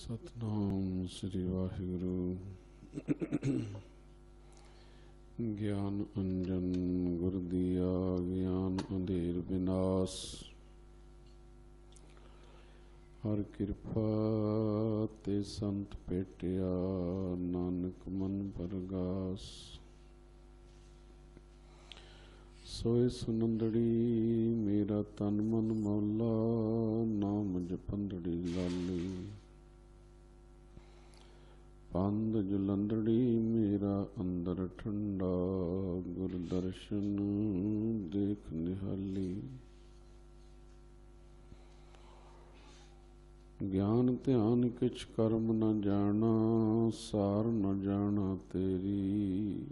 सतनाम श्री वाहिगुरु। ज्ञान अंजन गुर दिया ज्ञान अंधेर विनाश। हर कृपा ते संत पेटिया नानक मन परगास। सोए सुनंदड़ी मेरा तन मन मौला नाम जपंदड़ी लाली। पंद जलंदड़ी मेरा अंदर ठंडा गुर दर्शन देख निहाली। ज्ञान ध्यान किछ कर्म न जाना सार न जाना तेरी।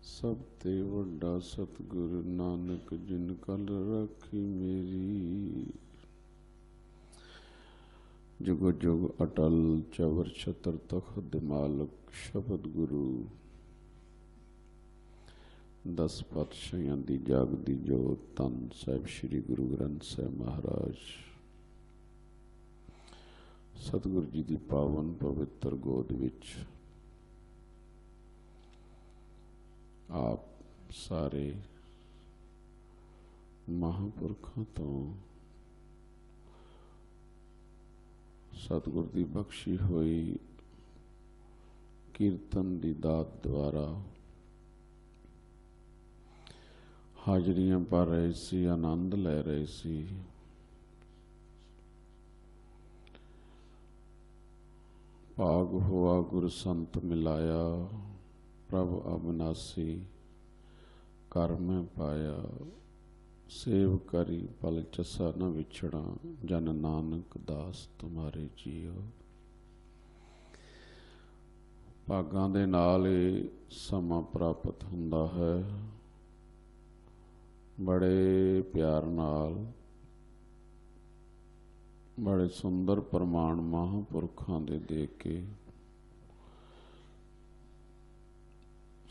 सब ते वड्डा सतगुर नानक जिन कल रखी मेरी। जुगो जुग अटल चवर छत्र तख्त मालक शब्द गुरु। 10 पातशाहियां दी जागदी जोत धन साहिब श्री गुरु ग्रंथ साहिब महाराज। सतगुरु जी की पावन पवित्र गोद विच आप सारे महापुरखों तो सतगुर की बख्शी हुई कीर्तन की दात द्वारा हाजरियां भर रहे सी, आनंद ले रहे सी। भाग हुआ गुर संत मिलाया प्रभ अविनाशी। कर में पाया सेव करी पल चसा न विछड़ा जन नानक दास तुम्हारे जियो। भागां दे नाल समा प्राप्त हुंदा है। बड़े प्यार नाल बड़े सुंदर प्रमाण महापुरखां दे के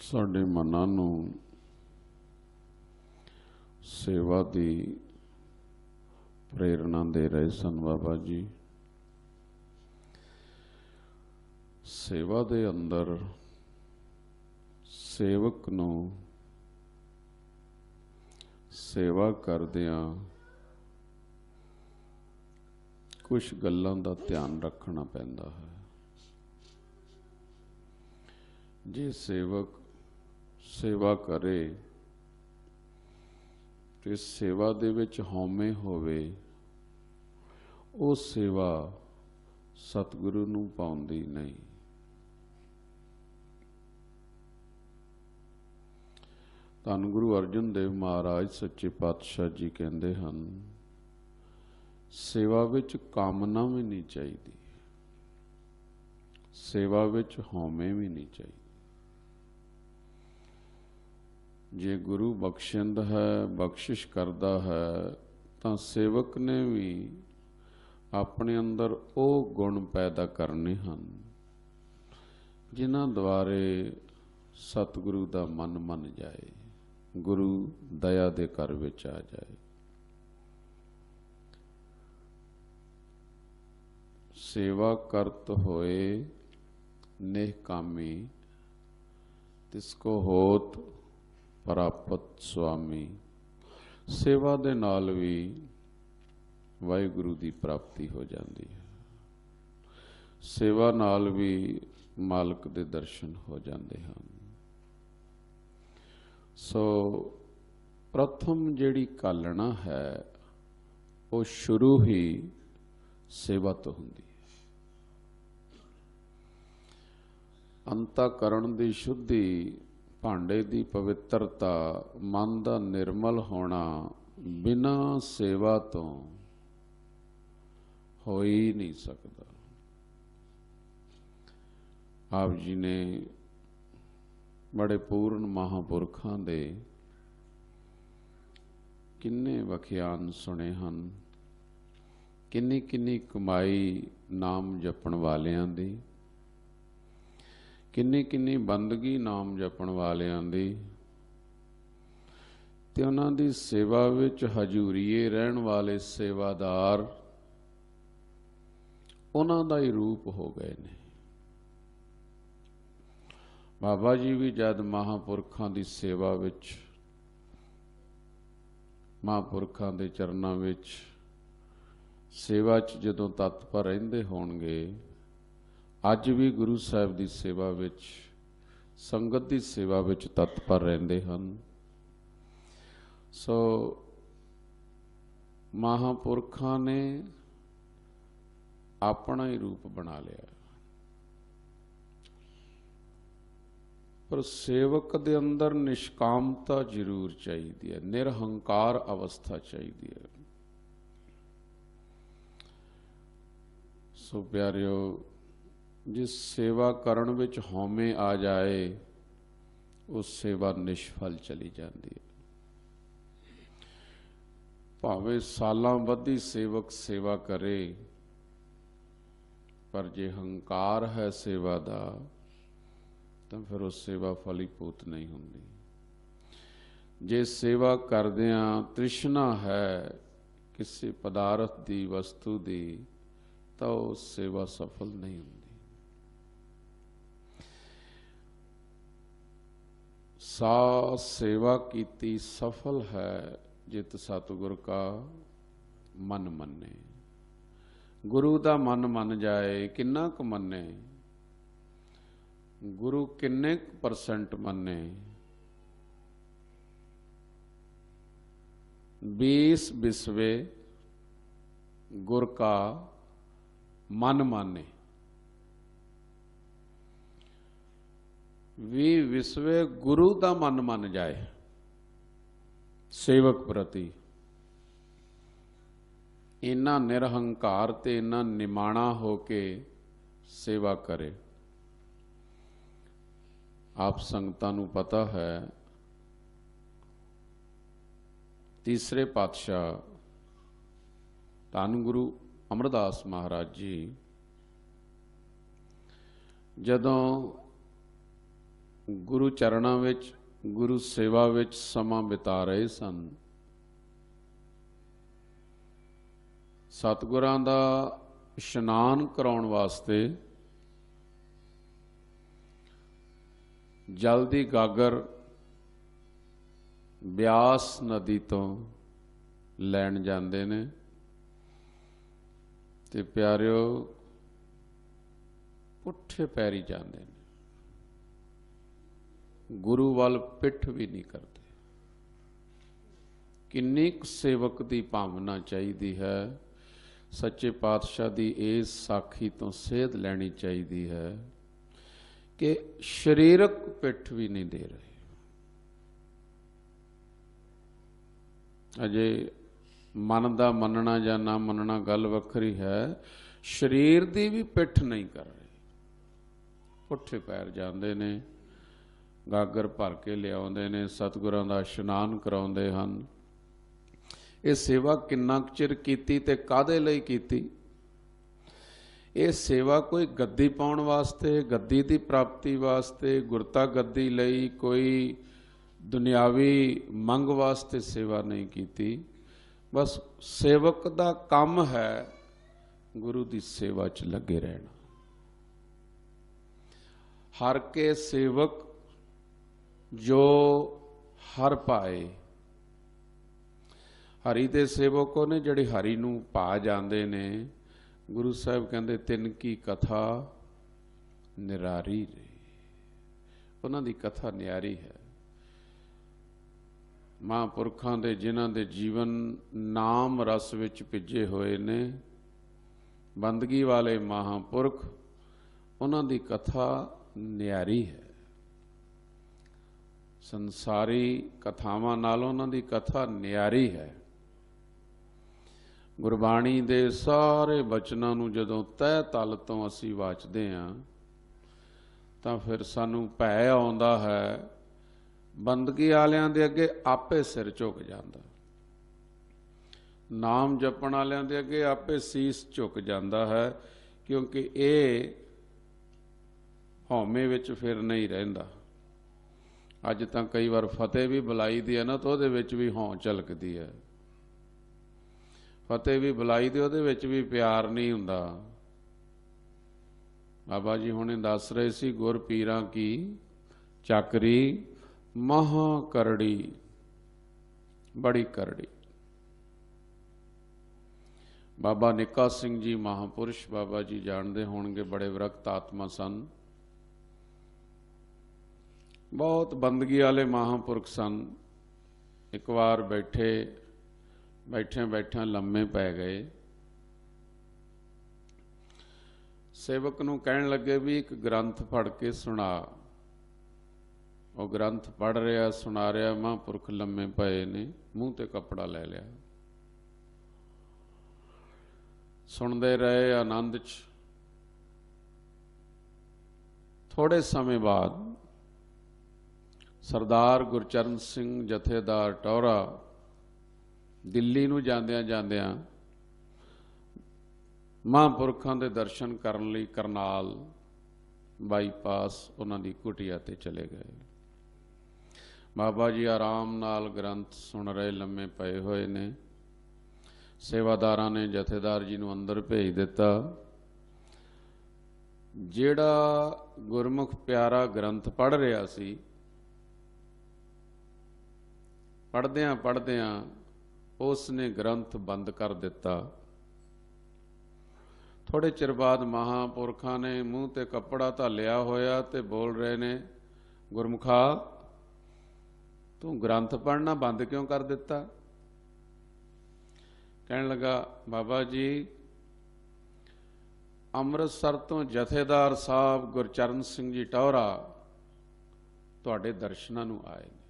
साडे मनां नूं सेवा की प्रेरणा दे रहे सन बाबा जी। सेवा दे अंदर सेवक नूं सेवा करदियां कुछ गल्लां दा ध्यान रखना पैंदा है। जे सेवक सेवा करे ते सेवा दे विच हौमे होवे, वो सेवा सतगुरु नूं पाउंदी नहीं। धन गुरु अर्जन देव महाराज सच्चे पातशाह जी कहते हैं, सेवा विच कामना भी नहीं चाहिए, सेवा विच हौमे भी नहीं चाहिए। जे गुरु बख्शिंद है बख्शिश करता है तो सेवक ने भी अपने अंदर वो गुण पैदा करने हैं जिन्हां द्वारे सतगुरु का मन मन जाए, गुरु दया दे घर विच आ जाए। सेवा करत होए निहकामी तिसको होत प्राप्त स्वामी। सेवा दे नाल भी वाहिगुरु की प्राप्ति हो जाती है। सेवा नाल भी मालक दे दर्शन हो जाते हैं। सो प्रथम जिहड़ी कालना है वो शुरू ही सेवा तो हुंदी है। अंतःकरण की शुद्धि, भांडे की पवित्रता, मन का निर्मल होना बिना सेवा तो हो ही नहीं सकता। आप जी ने बड़े पूर्ण महापुरखां दे किन्ने वखियान सुने हैं, किन्नी किन्नी कमाई नाम जपण वालियां दी, किन्नी किन्नी बंदगी नाम जपण वालियां दी, ते उन्हां दी सेवा विच हजूरीए रहण वाले सेवादार उन्हां दा ही रूप हो गए ने। बाबा जी भी जद महापुरखां दी सेवा विच, महापुरखां दे चरनां विच सेवा च जदों तत्पर रहिंदे होणगे, अज भी गुरु साहिब दी सेवा विच, संगत दी सेवा विच तत्पर रहिंदे हन। सो महापुरखां ने अपना ही रूप बना लिया, पर सेवक दे अंदर निष्कामता जरूर चाहिए है, निरहंकार अवस्था चाहिए है। सो प्यारियो, जिस सेवा करण विच हौमे आ जाए, उस सेवा निष्फल चली जाती है। भावें सालां बधी सेवक सेवा करे, पर जे हंकार है सेवा दा, तो फिर उस सेवा फलीभूत नहीं होंदी। जे सेवा करदियां तृष्णा है किसी पदार्थ दी, वस्तु दी, तो सेवा सफल नहीं होंदी। सा सेवा कीती सफल है जित सतगुर का मन मन्ने। गुरु दा मन मन जाए, किन्ना क मन्ने, गुरु किन्ने % मन्ने, 20 बिस्वे गुर का मन माने। 20 विस्वे गुरु दा मन मन जाए सेवक प्रति। इन्ना निरहंकार ते इन्ना निमाणा होके सेवा करे। आप संगतां नूं पता है, तीसरे पातशाह धन गुरु अमरदास महाराज जी जदों गुरु चरणां विच, गुरु सेवा विच समां बिता रहे सन, सतगुरां दा इशनान कराउण वास्ते जल दी गागर ब्यास नदी तो लैण जांदे ने। ते प्यारिओ, पुठे पैरी जांदे ने, गुरु वाल पिठ भी नहीं करते। किन्नी सेवक की भावना चाहिए है, सच्चे पातशाह की इस साखी तो सेध लैनी चाहिए है कि शरीरक पिठ भी नहीं दे रहे। अजे मन का मनना या ना मनना गल वखरी है, शरीर की भी पिठ नहीं कर रहे, पुठे पैर जाते ने, गागर भर के लियाउंदे ने, सतगुरां दा इशनान कराउंदे हन। ये सेवा किन्ना चिर कीती ते कादे लई कीती? ये सेवा कोई गद्दी पाउण वास्ते, गद्दी की प्राप्ति वास्ते, गुरता गद्दी लई कोई दुनियावी मंग वास्ते सेवा नहीं कीती। बस सेवक दा काम है गुरु की सेवा च लगे रहना। हर के सेवक जो हर पाए, हरि दे सेवकों ने जिहड़े हरि नूं पा जांदे ने, गुरु साहब कहंदे तिन की कथा निरारी रही। उन्हां दी कथा न्यारी है। महापुरखां दे जिन्हां दे जीवन नाम रस विच भिजे होए ने, बंदगी वाले महापुरख, उन्हां दी कथा न्यारी है। संसारी कथावां नालों उन्हां दी कथा न्यारी है। गुरबाणी दे सारे बचनां नूं जदों तह तल तो असीं वाचदे हां तां फिर सानूं भै आउंदा है, बंदगी वालियां दे अगे आपे सिर झुक जांदा, नाम जपण वालियां दे अगे आपे सीस झुक जांदा है, क्योंकि ये हौमे विच फिर नहीं रहिंदा। अज तां कई बार फतेह भी बुलाई दी है ना, तो उहदे विच भी हौं झलकदी है। फतेह भी बुलाई दी, उहदे विच भी प्यार नहीं हुंदा। बाबा जी हुणे दस रहे सी, गुर पीरां की चाकरी महा करड़ी, बड़ी करड़ी। बाबा निक्का सिंह जी महापुरुष, बाबा जी जानते होणगे, बड़े विरक्त आत्मा सन, बहुत बंदगी वाले महापुरख सन। एक बार बैठे बैठे लम्मे पै गए। सेवक नूं कहण लगे भी एक ग्रंथ पढ़ के सुना। वो ग्रंथ पढ़ रहा सुना रहा, महापुरख लम्मे पए ने, मूँह ते कपड़ा ले लिया, सुनते रहे आनंद च। थोड़े समय बाद सरदार गुरचरण सिंह जथेदार टौरा दिल्ली नूं जांदियां जांदियां महापुरखां दे दर्शन करन लई करनाल बाईपास उन्हां दी कुटिया ते चले गए। बाबा जी आराम नाल ग्रंथ सुन रहे, लम्मे पए होए ने। सेवादारां ने जथेदार जी नूं अंदर भेज दिता। जिहड़ा गुरमुख प्यारा ग्रंथ पढ़ रहा सी, पढ़दियां पढ़दियां उसने ग्रंथ बंद कर दिता। थोड़े चिर बाद महापुरखां ने मूँह ते कपड़ा धालिया होया ते बोल रहे ने, गुरमुखा तू ग्रंथ पढ़ना बंद क्यों कर दिता? कहने लगा, बाबा जी अमृतसर तो जथेदार साहब गुरचरण सिंह जी टौरा तुहाडे दर्शनां नूं आए ने।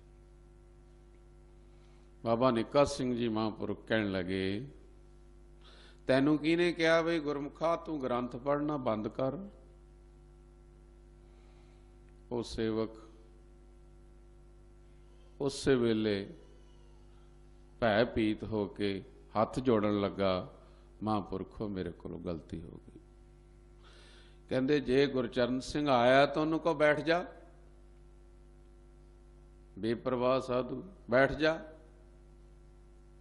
बाबा निक्का सिंह जी महापुरख कहण लगे, तैनूं किहने कहा बई गुरमुखा तू ग्रंथ पढ़ना बंद कर? वो सेवक उस वेले भै भीत हो के हथ जोड़न लगा, महापुरखों मेरे को गलती हो गई। कहंदे जे गुरचरण सिंह आया तो उन्होंने को बैठ जा, बेपरवाह साधु बैठ जा,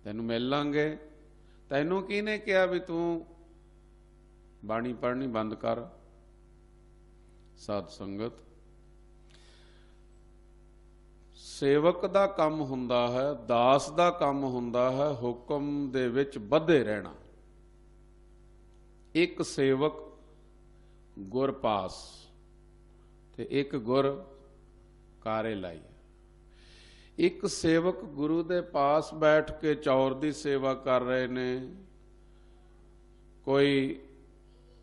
तैनूं मिल लांगे। तैनूं किहने कहा भी तू बाणी पढ़नी बंद कर? साध संगत, सेवक दा काम हुंदा है, दास दा काम हुंदा है हुक्म दे विच बधे रहना। एक सेवक गुर पास ते एक गुर कारे लाई। एक सेवक गुरु दे पास बैठ के चौर दी सेवा कर रहे ने, कोई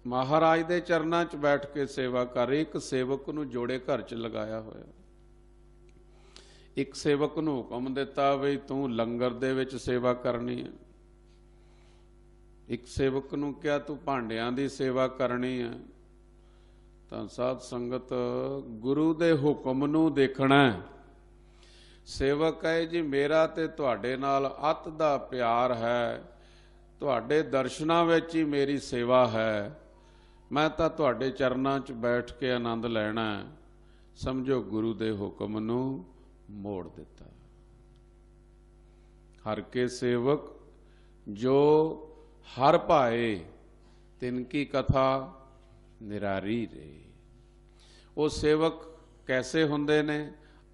महाराज दे चरनां च बैठ के सेवा कर रहे। एक सेवक नूं जोड़े घर च लगाया होया। एक सेवक नूं हुक्म दिता बई तू लंगर दे विच सेवा करनी है। एक सेवक नूं कहा तू भांडियां दी सेवा करनी है। तां साध संगत गुरु दे हुक्म नूं देखना है। सेवक है जी मेरा ते तुहाडे नाल अत दा प्यार है, तुहाडे दर्शनां विच ही मेरी सेवा है, मैं तां तुहाडे चरनां च बैठ के आनंद लैना है। समझो गुरु दे हुक्म नूं मोड़ दिता। हर के सेवक जो हर पाए तिनकी कथा निरारी रे। वो सेवक कैसे हुंदे ने?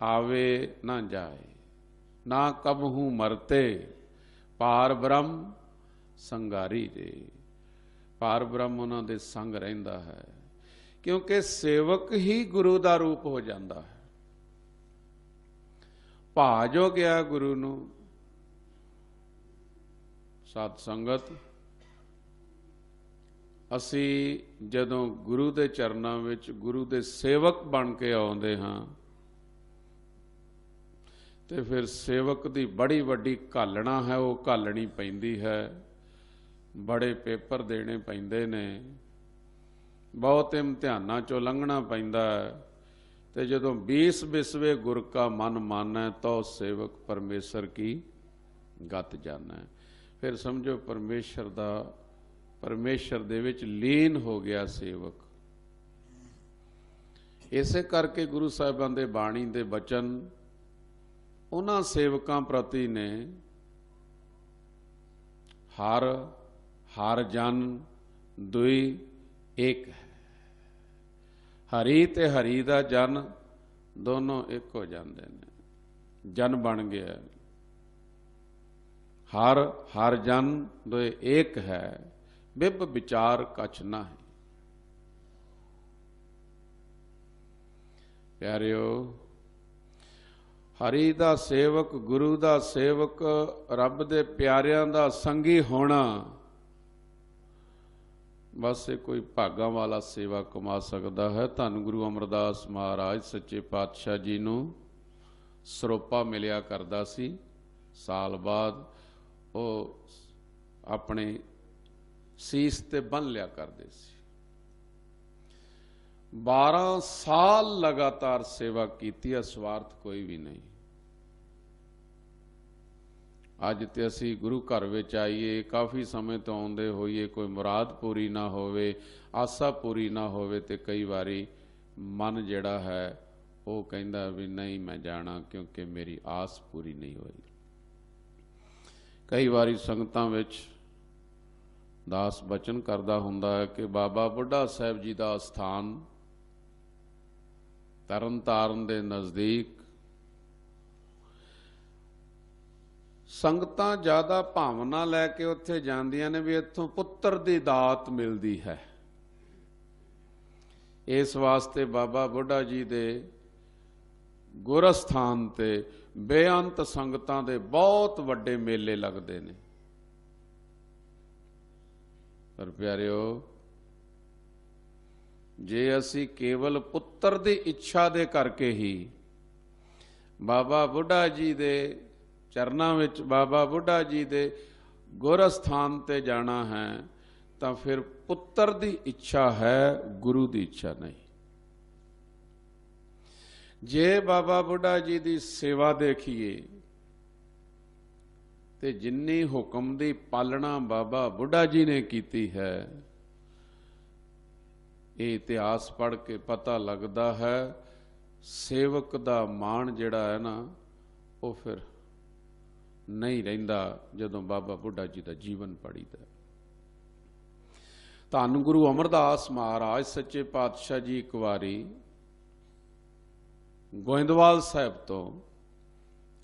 आवे ना जाए, ना कबहू मरते, पार ब्रह्म संगारी रे। पार ब्रह्म उन्हां दे संग रहिंदा है, क्योंकि सेवक ही गुरु दा रूप हो जाता है। भाज हो गया गुरु नूं। साध संगत, असी जदों गुरु दे चरनां विच गुरु दे सेवक बन के आउंदे हां ते फिर सेवक दी बड़ी वड्डी घालना है, वो घालनी पैंदी है। बड़े पेपर देने पैंदे ने, बहुत इम्तिहानां चों लंघना पैंदा है। ते जदों 20 बिस्वे गुर का मन माना तो सेवक परमेश्वर की गत जाना है। फिर समझो परमेश्वर दे विच लीन हो गया सेवक। इसे करके गुरु साहिबां दे बाणी दे बचन उन्हां सेवकां प्रति ने, हर हर जन दुई एक है। हरी ते हरी दा जन दोनों एक हो जाते हैं, जन बन गया। हर हर जन दो एक है, बिब विचार कछ ना है। प्यारिओ, हरि दा सेवक, गुरु दा सेवक, रब दे प्यारियां दा संगी होना, बस ये कोई भागा वाला सेवा कमा सकता है। धन गुरु अमरदास महाराज सच्चे पातशाह जी नूं सरोपा मिलिया करदा सी। साल बाद वो अपने सीस ते बन लिया करते सी। 12 साल लगातार सेवा की, स्वार्थ कोई भी नहीं। अज तो असी गुरु घर विच आईए, काफ़ी समय तो आउंदे होईए, कोई मुराद पूरी ना होवे, आसा पूरी ना होवे, ते कई बारी मन जिहड़ा है वो कहंदा भी नहीं मैं जाना क्योंकि मेरी आस पूरी नहीं होई। कई बारी संगतां विच दास बचन करदा हुंदा है कि बाबा बुढ़ा साहब जी का स्थान तरन ताਰਨ ਦੇ नज़दीक संगतां ज़्यादा भावना लैके उत्थे जांदियां ने भी इत्थों पुत्र दी दात मिलदी है। इस वास्ते बाबा बुढ़ा जी दे गुरस्थान ते बेअंत संगतां दे बहुत वड्डे मेले लगदे ने। पर प्यारिओ, जे असी केवल पुत्र दी इच्छा दे करके ही बाबा बुढ़ा जी दे चरनां विच, बाबा बुढ़ा जी दे गुरस्थान ते जाना है, तां फिर पुत्र दी इच्छा है, गुरु दी इच्छा नहीं। जे बाबा बुढ़ा जी दी सेवा देखिए ते जिन्नी हुक्म दी पालना बाबा बुढ़ा जी ने कीती है, ये इतिहास पढ़ के पता लगता है सेवक दा मान जिहड़ा है ना वो फिर नहीं रहिंदा जदों बाबा बुढ़ा जी दा जीवन पढ़ीदा। धन गुरु अमरदास महाराज सच्चे पातशाह जी एक वारी गोइंदवाल साहब तो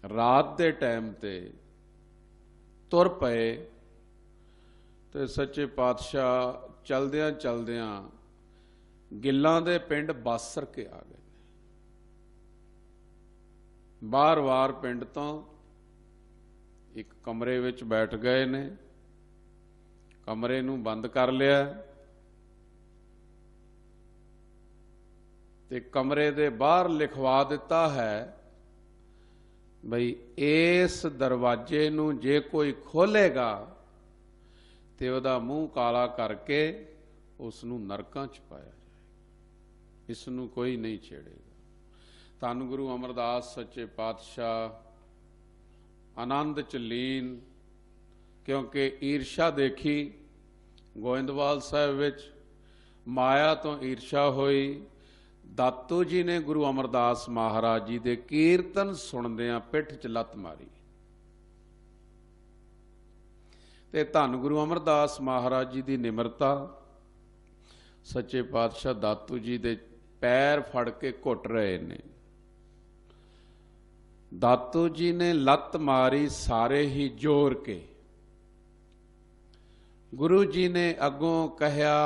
रात दे टाइम ते तुर पए ते सच्चे पातशाह चलदियां चलदियां गिल्लां दे पिंड बासर के आ गए। बार बार पिंड तो एक कमरे विच बैठ गए ने, कमरे नूं बंद कर लिया ते कमरे दे बाहर लिखवा दिता है बई इस दरवाजे नूं जे कोई खोलेगा ते उहदा मूँह काला करके उसनूं नरकां च पाया जाए, इसनूं कोई नहीं छेड़ेगा। धन गुरु अमरदास सच्चे पातशाह आनंद च लीन, क्योंकि ईर्षा देखी गोइंदवाल साहब विच, माया तो ईर्षा हुई। दातू जी ने गुरु अमरदास महाराज जी दे कीर्तन सुनदियां पिठ च लत मारी ते धन गुरु अमरदास महाराज जी दी निमरता, सच्चे पातशाह दातू जी दे पैर फड़ के घुट रहे ने। दातू जी ने लत मारी सारे ही जोर के, गुरु जी ने अगों कहा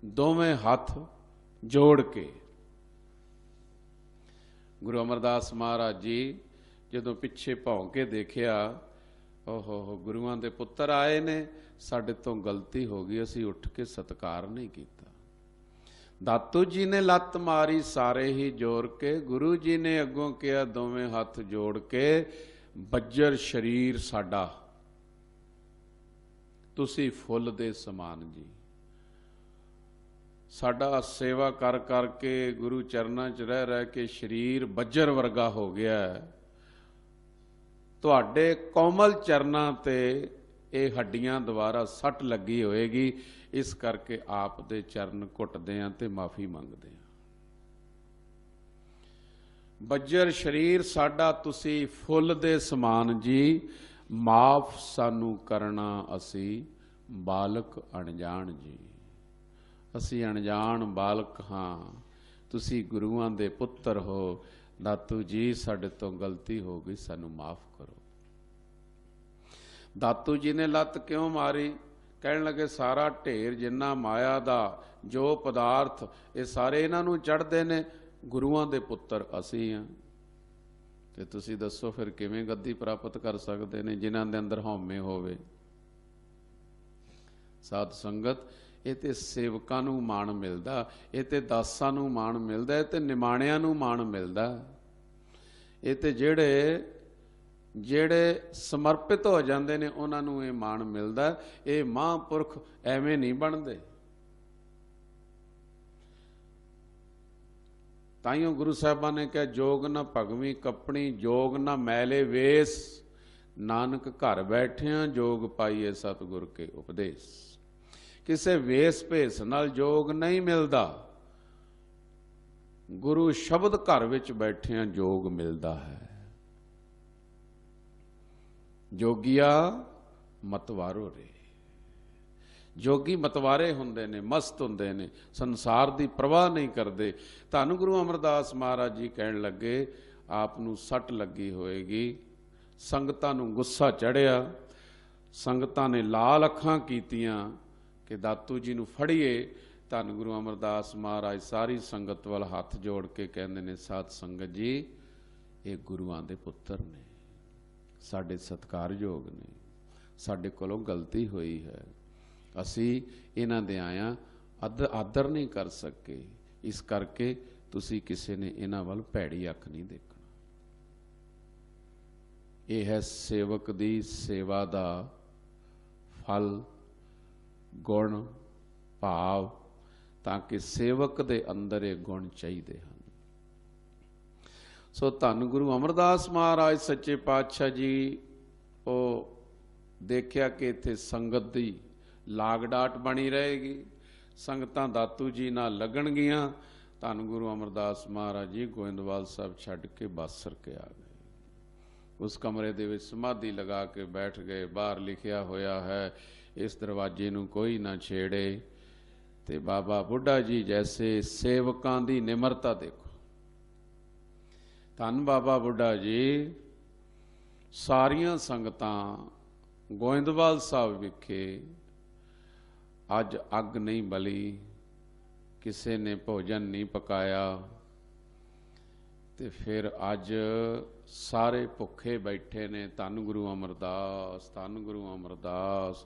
दोवें हाथ जोड़ के। गुरु अमरदास महाराज जी जदों पिछे भौं के देखिया, ओहो गुरुआं दे पुत्र आए ने, साडे तो गलती हो गई, असी उठ के सत्कार नहीं किया। दातू जी ने लत मारी सारे ही जोर के, गुरु जी ने अगों कहा दोवें हाथ जोड़ के, बज्जर शरीर साडा तुसी फुल दे समान जी। साडा सेवा कर करके गुरु चरनां च रह रह के शरीर बज्जर वर्गा हो गया है, तुहाडे कोमल चरनां ते ये हड्डियां द्वारा सट लगी होएगी, इस करके आप दे चरण घुटदे हां ते माफ़ी मंगदे हां। बज्जर शरीर साडा तुसी फुल दे समान जी, माफ सानू करना असी बालक अणजान जी। असी अणजान बालक हाँ, तुसी गुरुआं दे पुत्तर हो, दातू जी साडे तो गलती हो गई, सानू माफ़ करो। दातू जी ने लत क्यों मारी? कहण लगे सारा ढेर जिन्ना माया दा जो पदार्थ ये सारे इन्हां नूं चढ़दे ने, गुरुआं दे पुत्तर असीं हां। ते तुसी दसो फिर किवें गद्दी प्राप्त कर सकते ने जिन्हां दे अंदर हौमे होवे। साध संगत ये ते सेवकां नूं माण मिलदा, ये ते दासां नूं माण मिलदा, ये ते निमाणिਆਂ नूं माण मिलदा, ये ते ਜਿਹੜੇ ਸਮਰਪਿਤ ਹੋ ਜਾਂਦੇ ਨੇ ਉਹਨਾਂ ਨੂੰ ਇਹ ਮਾਣ ਮਿਲਦਾ। ਇਹ ਮਹਾਂਪੁਰਖ ਐਵੇਂ ਨਹੀਂ ਬਣਦੇ। ਤਾਈਓ ਗੁਰੂ ਸਾਹਿਬਾਂ ਨੇ ਕਿਹਾ ਜੋਗ ਨਾ ਭਗਵੀ ਕੱਪਣੀ, ਜੋਗ ਨਾ ਮੈਲੇ ਵੇਸ, ਨਾਨਕ ਘਰ ਬੈਠਿਆਂ ਜੋਗ ਪਾਈਏ ਸਤਿਗੁਰ ਕੇ ਉਪਦੇਸ਼। ਕਿਸੇ ਵੇਸ ਭੇਸ ਨਾਲ ਜੋਗ ਨਹੀਂ ਮਿਲਦਾ, ਗੁਰੂ ਸ਼ਬਦ ਘਰ ਵਿੱਚ ਬੈਠਿਆਂ ਜੋਗ ਮਿਲਦਾ ਹੈ। जोगिया मतवारो रे, जोगी मतवारे हुंदे ने, मस्त हुंदे ने, संसार दी परवाह नहीं करते। धन गुरु अमरदास महाराज जी कहण लगे आप नूं सट लगी होएगी, संगतां नूं गुस्सा चढ़िया, संगतां ने लाल अखां कीतियां कि दातू जी नूं फड़ीए। धन गुरु अमरदास महाराज सारी संगत वाल हथ जोड़ के कहंदे ने साध संगत जी ये गुरुआं दे पुत्तर ने, साडे सत्कारयोग ने, साडे कोलों गलती हुई है, असी इन्हां दे आया आदर नहीं कर सके, इस करके तुसी किसी ने इन्हां वल भैड़ी अख नहीं देखना। यह है सेवक दी सेवा दा फल, गुण, भाव, ताकि सेवक दे अंदर ये गुण चाहिए हैं। सो धन गुरु अमरदास महाराज सच्चे पातशाह जी वो देखिया कि इत्थे संगत दी लाग डाट बनी रहेगी, संगतां दातू जी नाल लगणगियां। धन गुरु अमरदास महाराज जी गोइंदवाल साहब छड्ड के बासर के आ गए। उस कमरे दे विच समाधि लगा के बैठ गए। बाहर लिखिया होया है इस दरवाजे नूं कोई ना छेड़े। ते बाबा बुढ़ा जी जैसे सेवकां दी निमरता देखो। धन बाबा बुढ़ा जी सारियां संगतां गोइंदवाल साहब विखे अज अग नहीं बली, किसी ने भोजन नहीं पकाया, ते फिर अज सारे भुखे बैठे ने। धन गुरु अमरदास, धन गुरु अमरदास,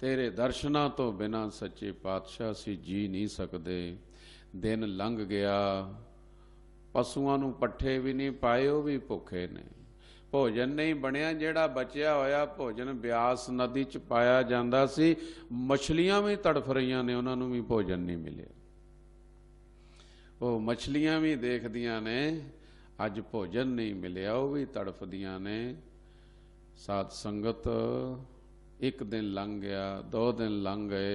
तेरे दर्शनां तो बिना सच्चे पातशाह असीं जी नहीं सकते। दिन लंघ गया, पशुआं नूं पट्ठे भी नहीं पाए, वो भी भुखे ने, भोजन नहीं बनिया। जिहड़ा बचिया होया भोजन ब्यास नदी च पाया जांदा सी, मछलियां भी तड़फ रहीआं ने, उन्हां नूं भी भोजन नहीं मिलिया। वो मछलियां भी देखदियां ने अज भोजन नहीं मिलिया, वो भी तड़फदियां ने। साध संगत एक दिन लंघ गया, 2 दिन लंघ गए,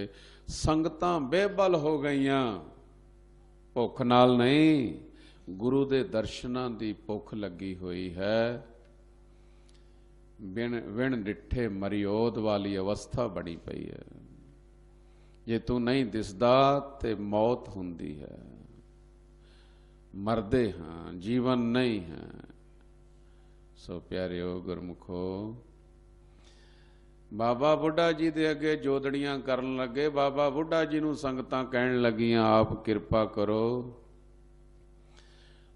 संगतां बेबल हो गईयां। भुख नाल नहीं, गुरु दे दर्शनां दी भुख लगी हुई है। विण डिठे मरियोद वाली अवस्था बनी पई है। जे तू नहीं दिसदा ते मौत हुंदी है, मरदे हाँ, जीवन नहीं है। सो प्यारिओ गुरमुखो, बाबा बुढ़ा जी दे अगे जोदड़ियां करन लगे। बाबा बुढ़ा जी नूं संगतां कहण लगियां आप किरपा करो,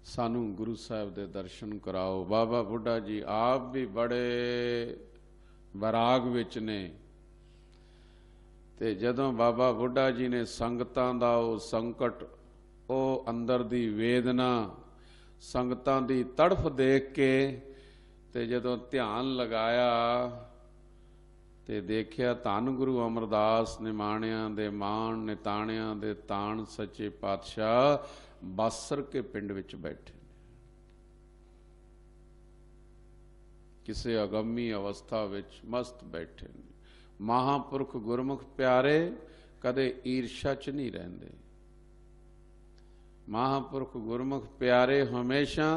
सानू गुरु साहब दे दर्शन कराओ। बाबा बुढ़ा जी आप भी बड़े वैराग विच ने। ते जदों बाबा बुढ़ा जी ने संगतां दा वो संकट, वो अंदर दी वेदना, संगतां दी तड़फ देख के ते जदों ध्यान लगाया ते देखिया धन गुरु अमरदास निमाणियां दे माण, निताणियां दे ताण सच्चे पातशाह बासर के पिंड विच बैठे, किसी अगमी अवस्था विच मस्त बैठे। महापुरख गुरमुख प्यारे कदे ईर्षा च नहीं रहिंदे। महापुरख गुरमुख प्यारे हमेशा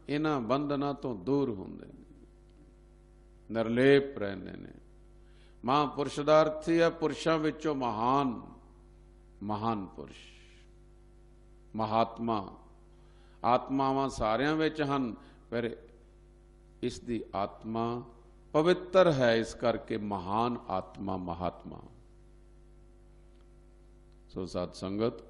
इन्हां बंधनां तो दूर हुंदे ने, निर्लेप रहिंदे ने। महापुरुष दा अर्थ है पुरुषां विचों महान, महान पुरुष, महात्मा, ਆਤਮਾਵਾਂ ਸਾਰਿਆਂ ਵਿੱਚ ਹਨ, ਪਰ ਇਸ ਦੀ ਆਤਮਾ ਪਵਿੱਤਰ ਹੈ, ਇਸ ਕਰਕੇ ਮਹਾਨ ਆਤਮਾ ਮਹਾਤਮਾ। ਸੋ ਸਤ ਸੰਗਤ,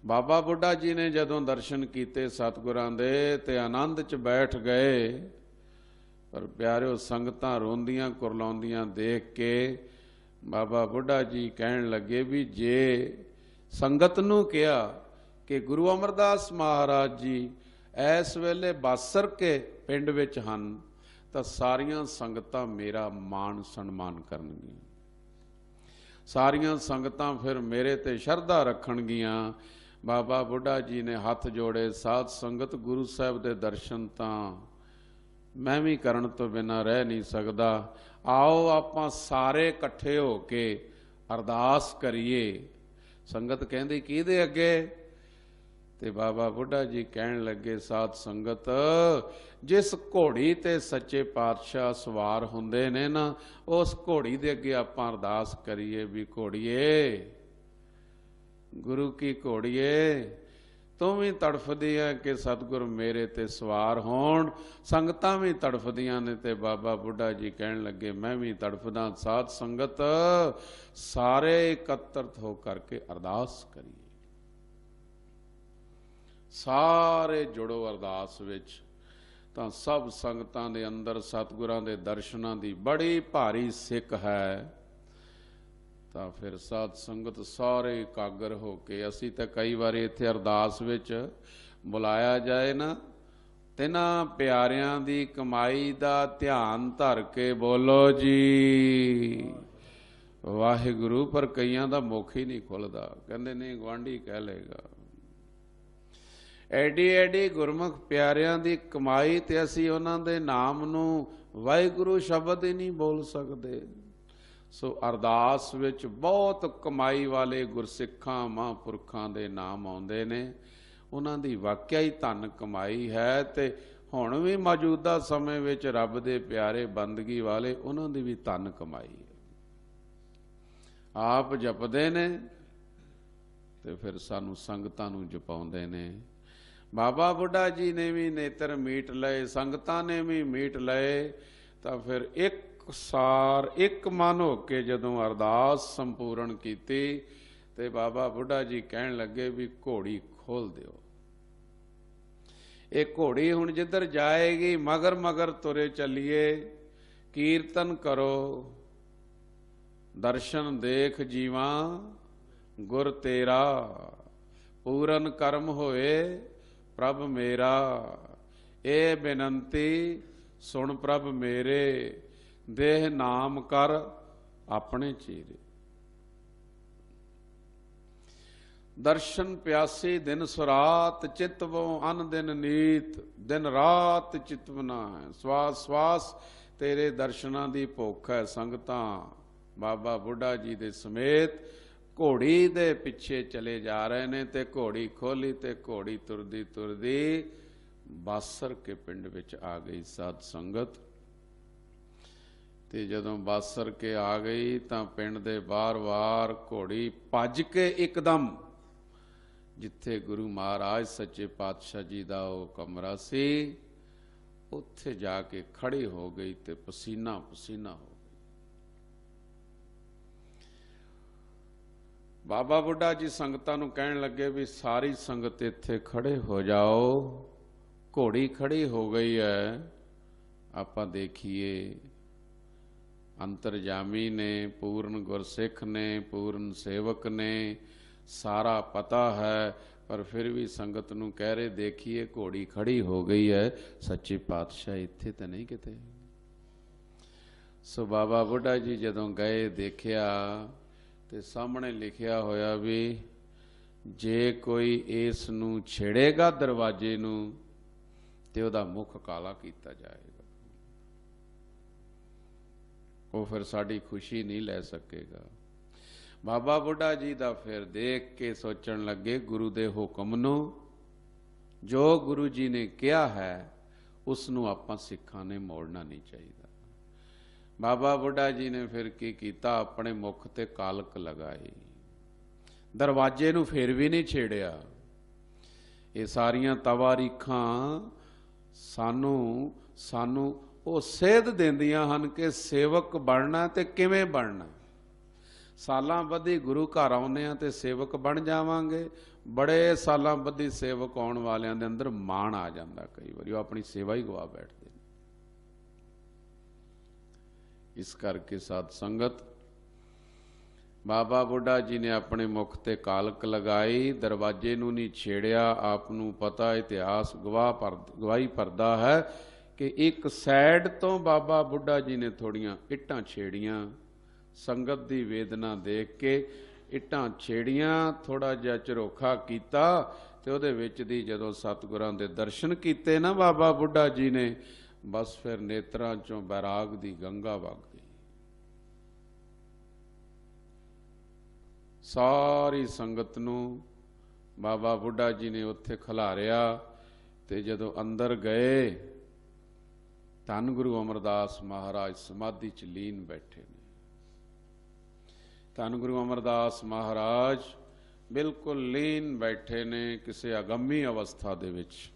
ਬਾਬਾ ਬੁੱਢਾ ਜੀ ਨੇ ਜਦੋਂ ਦਰਸ਼ਨ ਕੀਤੇ ਸਤਿਗੁਰਾਂ ਦੇ ਤੇ ਆਨੰਦ 'ਚ ਬੈਠ ਗਏ। ਪਰ ਪਿਆਰਿਓ, ਸੰਗਤਾਂ ਰੋਂਦੀਆਂ ਕੁਰਲਾਉਂਦੀਆਂ ਦੇਖ ਕੇ ਬਾਬਾ ਬੁੱਢਾ ਜੀ ਕਹਿਣ ਲੱਗੇ ਵੀ ਜੇ ਸੰਗਤ ਨੂੰ ਕਿਹਾ ਕਿ ਗੁਰੂ ਅਮਰਦਾਸ ਮਹਾਰਾਜ ਜੀ ਇਸ ਵੇਲੇ ਬਾਸਰ ਕੇ ਪਿੰਡ ਵਿੱਚ ਹਨ ਤਾਂ ਸਾਰੀਆਂ ਸੰਗਤਾਂ ਮੇਰਾ ਮਾਣ ਸਨਮਾਨ ਕਰਨਗੀਆਂ, ਸਾਰੀਆਂ ਸੰਗਤਾਂ ਫਿਰ ਮੇਰੇ ਤੇ ਸ਼ਰਧਾ ਰੱਖਣਗੀਆਂ। ਬਾਬਾ ਬੁੱਢਾ ਜੀ ਨੇ ਹੱਥ ਜੋੜੇ, ਸਾਧ ਸੰਗਤ ਗੁਰੂ ਸਾਹਿਬ ਦੇ ਦਰਸ਼ਨ ਤਾਂ ਮੈਂ ਵੀ ਕਰਨ ਤੋਂ ਬਿਨਾਂ ਰਹਿ ਨਹੀਂ ਸਕਦਾ, ਆਓ ਆਪਾਂ ਸਾਰੇ ਇਕੱਠੇ ਹੋ ਕੇ ਅਰਦਾਸ ਕਰੀਏ। ਸੰਗਤ ਕਹਿੰਦੀ ਕਿਹਦੇ ਅੱਗੇ? ਤੇ ਬਾਬਾ ਬੁੱਢਾ ਜੀ ਕਹਿਣ ਲੱਗੇ, ਸਾਧ ਸੰਗਤ, ਜਿਸ ਘੋੜੀ ਤੇ ਸੱਚੇ ਪਾਤਸ਼ਾਹ ਸਵਾਰ ਹੁੰਦੇ ਨੇ ਨਾ, ਉਸ ਘੋੜੀ ਦੇ ਅੱਗੇ ਆਪਾਂ ਅਰਦਾਸ ਕਰੀਏ ਵੀ ਘੋੜੀਏ, ਗੁਰੂ ਕੀ ਘੋੜੀਏ, ਤੂੰ ਵੀ ਤੜਫਦੀ ਹੈ ਕਿ ਸਤਿਗੁਰ ਮੇਰੇ ਤੇ ਸਵਾਰ ਹੋਣ। ਸੰਗਤਾਂ ਵੀ ਤੜਫਦੀਆਂ ਨੇ ਤੇ ਬਾਬਾ ਬੁੱਢਾ ਜੀ ਕਹਿਣ ਲੱਗੇ ਮੈਂ ਵੀ ਤੜਫਦਾ। ਸਾਧ ਸੰਗਤ ਸਾਰੇ ਇਕੱਤਰਤ ਹੋ ਕਰਕੇ ਅਰਦਾਸ ਕਰੀਏ, ਸਾਰੇ ਜੁੜੋ ਅਰਦਾਸ ਵਿੱਚ। ਤਾਂ ਸਭ ਸੰਗਤਾਂ ਦੇ ਅੰਦਰ ਸਤਿਗੁਰਾਂ ਦੇ ਦਰਸ਼ਨਾਂ ਦੀ ਬੜੀ ਭਾਰੀ ਸਿੱਕ ਹੈ। ਤਾਂ ਫਿਰ ਸਾਧ ਸੰਗਤ ਸਾਰੇ ਇਕਾਗਰ ਹੋ ਕੇ, ਅਸੀਂ ਤਾਂ ਕਈ ਵਾਰੀ ਇੱਥੇ ਅਰਦਾਸ ਵਿੱਚ ਬੁਲਾਇਆ ਜਾਏ ਨਾ, ਤਿੰਨਾਂ ਪਿਆਰਿਆਂ ਦੀ ਕਮਾਈ ਦਾ ਧਿਆਨ ਧਰ ਕੇ ਬੋਲੋ ਜੀ ਵਾਹਿਗੁਰੂ, ਪਰ ਕਈਆਂ ਦਾ ਮੁੱਖ ਹੀ ਨਹੀਂ ਖੁੱਲਦਾ, ਕਹਿੰਦੇ ਨਹੀਂ ਗੁਆਂਢੀ ਕਹਿ ਲਏਗਾ। ਐਡੀ ਐਡੀ ਗੁਰਮੁਖ ਪਿਆਰਿਆਂ ਦੀ ਕਮਾਈ ਤੇ ਅਸੀਂ ਉਹਨਾਂ ਦੇ ਨਾਮ ਨੂੰ ਵਾਹਿਗੁਰੂ ਸ਼ਬਦ ਹੀ ਨਹੀਂ ਬੋਲ ਸਕਦੇ। ਸੋ ਅਰਦਾਸ ਵਿੱਚ ਬਹੁਤ ਕਮਾਈ ਵਾਲੇ ਗੁਰਸਿੱਖਾਂ ਮਹਾਂਪੁਰਖਾਂ ਦੇ ਨਾਮ ਆਉਂਦੇ ਨੇ, ਉਹਨਾਂ ਦੀ ਵਾਕਿਆ ਹੀ ਧਨ ਕਮਾਈ ਹੈ। ਤੇ ਹੁਣ ਵੀ ਮੌਜੂਦਾ ਸਮੇਂ ਵਿੱਚ ਰੱਬ ਦੇ ਪਿਆਰੇ ਬੰਦਗੀ ਵਾਲੇ, ਉਹਨਾਂ ਦੀ ਵੀ ਧਨ ਕਮਾਈ ਹੈ। ਆਪ ਜਪਦੇ ਨੇ ਤੇ ਫਿਰ ਸਾਨੂੰ ਸੰਗਤਾਂ ਨੂੰ ਜਪਾਉਂਦੇ ਨੇ। ਬਾਬਾ ਬੁੱਢਾ ਜੀ ਨੇ ਵੀ ਨੇਤਰ ਮੀਟ ਲਏ, ਸੰਗਤਾਂ ਨੇ ਵੀ ਮੀਟ ਲਏ। ਤਾਂ ਫਿਰ ਇੱਕ ਸਾਰ ਇੱਕ ਮਨ ਹੋ ਕੇ ਜਦੋਂ ਅਰਦਾਸ ਸੰਪੂਰਨ ਕੀਤੀ ਤੇ ਬਾਬਾ ਬੁੱਢਾ ਜੀ ਕਹਿਣ ਲੱਗੇ ਵੀ ਘੋੜੀ ਖੋਲ ਦਿਓ। ਇਹ ਘੋੜੀ ਹੁਣ ਜਿੱਧਰ ਜਾਏਗੀ ਮਗਰ ਮਗਰ ਤੁਰੇ ਚੱਲੀਏ, ਕੀਰਤਨ ਕਰੋ, ਦਰਸ਼ਨ ਦੇਖ ਜੀਵਾ ਗੁਰ ਤੇਰਾ, ਪੂਰਨ ਕਰਮ ਹੋਏ ਪ੍ਰਭ ਮੇਰਾ, ਇਹ ਬੇਨੰਤੀ ਸੁਣ ਪ੍ਰਭ ਮੇਰੇ, ਦੇਹ ਨਾਮ ਕਰ ਆਪਣੇ ਚੀਰੇ। ਦਰਸ਼ਨ ਪਿਆਸੀ ਦਿਨ ਸੁਰਾਤ, ਚਿਤਵੋ ਅਨ ਦਿਨ ਨੀਤ, ਦਿਨ ਰਾਤ ਚਿਤਵਨਾ ਹੈ। ਸਵਾਸ ਸਵਾਸ ਤੇਰੇ ਦਰਸ਼ਨਾਂ ਦੀ ਭੁੱਖ ਹੈ। ਸੰਗਤਾਂ ਬਾਬਾ ਬੁੱਢਾ ਜੀ ਦੇ ਸਮੇਤ ਘੋੜੀ ਦੇ ਪਿੱਛੇ ਚਲੇ ਜਾ ਰਹੇ ਨੇ ਤੇ ਘੋੜੀ ਖੋਲੀ ਤੇ ਘੋੜੀ ਤੁਰਦੀ ਤੁਰਦੀ ਬਾਸਰ ਕੇ ਪਿੰਡ ਵਿੱਚ ਆ ਗਈ। ਸਾਧ ਸੰਗਤ, ਤੇ ਜਦੋਂ ਬਾਸਰ ਕੇ ਆ ਗਈ ਤਾਂ ਪਿੰਡ ਦੇ ਬਾਰ-ਬਾਰ ਘੋੜੀ ਭੱਜ ਕੇ ਇੱਕਦਮ ਜਿੱਥੇ ਗੁਰੂ ਮਹਾਰਾਜ ਸੱਚੇ ਪਾਤਸ਼ਾਹ ਜੀ ਦਾ ਉਹ ਕਮਰਾ ਸੀ, ਉੱਥੇ ਜਾ ਕੇ ਖੜੀ ਹੋ ਗਈ ਤੇ ਪਸੀਨਾ ਪਸੀਨਾ ਹੋ ਗਈ। ਬਾਬਾ ਬੁੱਢਾ ਜੀ ਸੰਗਤਾਂ ਨੂੰ ਕਹਿਣ ਲੱਗੇ ਵੀ ਸਾਰੀ ਸੰਗਤ ਇੱਥੇ ਖੜੇ ਹੋ ਜਾਓ, ਘੋੜੀ ਖੜੀ ਹੋ ਗਈ ਹੈ, ਆਪਾਂ ਦੇਖੀਏ। ਅੰਤਰਜਾਮੀ ਨੇ, ਪੂਰਨ ਗੁਰਸਿੱਖ ਨੇ, ਪੂਰਨ ਸੇਵਕ ਨੇ, ਸਾਰਾ ਪਤਾ ਹੈ, ਪਰ ਫਿਰ ਵੀ ਸੰਗਤ ਨੂੰ ਕਹਿ ਰਹੇ ਦੇਖੀਏ ਘੋੜੀ ਖੜੀ ਹੋ ਗਈ ਹੈ, ਸੱਚੇ ਪਾਤਸ਼ਾਹ ਇੱਥੇ ਤਾਂ ਨਹੀਂ ਕਿਤੇ। ਸੋ ਬਾਬਾ ਬੁੱਢਾ ਜੀ ਜਦੋਂ ਗਏ ਦੇਖਿਆ ਤੇ ਸਾਹਮਣੇ ਲਿਖਿਆ ਹੋਇਆ ਵੀ ਜੇ ਕੋਈ ਇਸ ਨੂੰ ਛੇੜੇਗਾ ਦਰਵਾਜ਼ੇ ਨੂੰ ਤੇ ਉਹਦਾ ਮੁੱਖ ਕਾਲਾ ਕੀਤਾ ਜਾਏਗਾ, ਉਹ ਫਿਰ ਸਾਡੀ ਖੁਸ਼ੀ ਨਹੀਂ ਲੈ ਸਕੇਗਾ। ਬਾਬਾ ਬੁੱਢਾ ਜੀ ਦਾ ਫਿਰ ਦੇਖ ਕੇ ਸੋਚਣ ਲੱਗੇ ਗੁਰੂ ਦੇ ਹੁਕਮ ਨੂੰ, ਜੋ ਗੁਰੂ ਜੀ ਨੇ ਕਿਹਾ ਹੈ ਉਸ ਨੂੰ ਆਪਾਂ ਸਿੱਖਾਂ ਨੇ ਮੋੜਨਾ ਨਹੀਂ ਚਾਹੀਦਾ। ਬਾਬਾ ਬੁੱਢਾ ਜੀ ਨੇ ਫਿਰ ਕੀ ਕੀਤਾ, ਆਪਣੇ ਮੁਖ ਤੇ ਕਾਲਕ ਲਗਾਈ, ਦਰਵਾਜ਼ੇ ਨੂੰ ਫਿਰ ਵੀ ਨਹੀਂ ਛੇੜਿਆ। ਇਹ ਸਾਰੀਆਂ ਤਵਾਰੀਖਾਂ ਸਾਨੂੰ ਉਹ ਸੇਧ ਦਿੰਦੀਆਂ ਹਨ ਕਿ ਸੇਵਕ ਬਣਨਾ ਤੇ ਕਿਵੇਂ ਬਣਨਾ। ਸਾਲਾਂ ਬੱਧੀ ਗੁਰੂ ਘਰ ਆਉਂਦੇ ਆ ਤੇ ਸੇਵਕ ਬਣ ਜਾਵਾਂਗੇ, ਬੜੇ ਸਾਲਾਂ ਬੱਧੀ ਸੇਵਕ ਆਉਣ ਵਾਲਿਆਂ ਦੇ ਅੰਦਰ ਮਾਣ ਆ ਜਾਂਦਾ, ਕਈ ਵਾਰੀ ਉਹ ਆਪਣੀ ਸੇਵਾ ਹੀ ਗਵਾ ਬੈਠਦੇ ਨੇ। ਇਸ ਕਰਕੇ ਸਾਧ ਸੰਗਤ, ਬਾਬਾ ਬੁੱਢਾ ਜੀ ਨੇ ਆਪਣੇ ਮੁਖ ਤੇ ਕਾਲਕ ਲਗਾਈ, ਦਰਵਾਜੇ ਨੂੰ ਨਹੀਂ ਛੇੜਿਆ। ਆਪ ਨੂੰ ਪਤਾ, ਇਤਿਹਾਸ ਗਵਾਹੀ ਭਰਦਾ ਹੈ ਕਿ ਇੱਕ ਸਾਈਡ ਤੋਂ ਬਾਬਾ ਬੁੱਢਾ ਜੀ ਨੇ ਥੋੜੀਆਂ ਇੱਟਾਂ ਛੇੜੀਆਂ, ਸੰਗਤ ਦੀ ਵੇਦਨਾ ਦੇਖ ਕੇ ਇੱਟਾਂ ਛੇੜੀਆਂ, ਥੋੜਾ ਜਿਹਾ ਝਰੋਖਾ ਕੀਤਾ ਤੇ ਉਹਦੇ ਵਿੱਚ ਦੀ ਜਦੋਂ ਸਤਿਗੁਰਾਂ ਦੇ ਦਰਸ਼ਨ ਕੀਤੇ ਨਾ ਬਾਬਾ ਬੁੱਢਾ ਜੀ ਨੇ, ਬਸ ਫਿਰ ਨੇਤਰਾਂ ਚੋਂ ਬੈਰਾਗ ਦੀ ਗੰਗਾ ਵਗ ਗਈ। ਸਾਰੀ ਸੰਗਤ ਨੂੰ ਬਾਬਾ ਬੁੱਢਾ ਜੀ ਨੇ ਉੱਥੇ ਖਿਲਾਰਿਆ ਤੇ ਜਦੋਂ ਅੰਦਰ ਗਏ, ਧੰਨ ਗੁਰੂ ਅਮਰਦਾਸ ਮਹਾਰਾਜ ਸਮਾਧੀ ਚ ਲੀਨ ਬੈਠੇ ਨੇ। ਧੰਨ ਗੁਰੂ ਅਮਰਦਾਸ ਮਹਾਰਾਜ ਬਿਲਕੁਲ ਲੀਨ ਬੈਠੇ ਨੇ ਕਿਸੇ ਅਗੰਮੀ ਅਵਸਥਾ ਦੇ ਵਿੱਚ।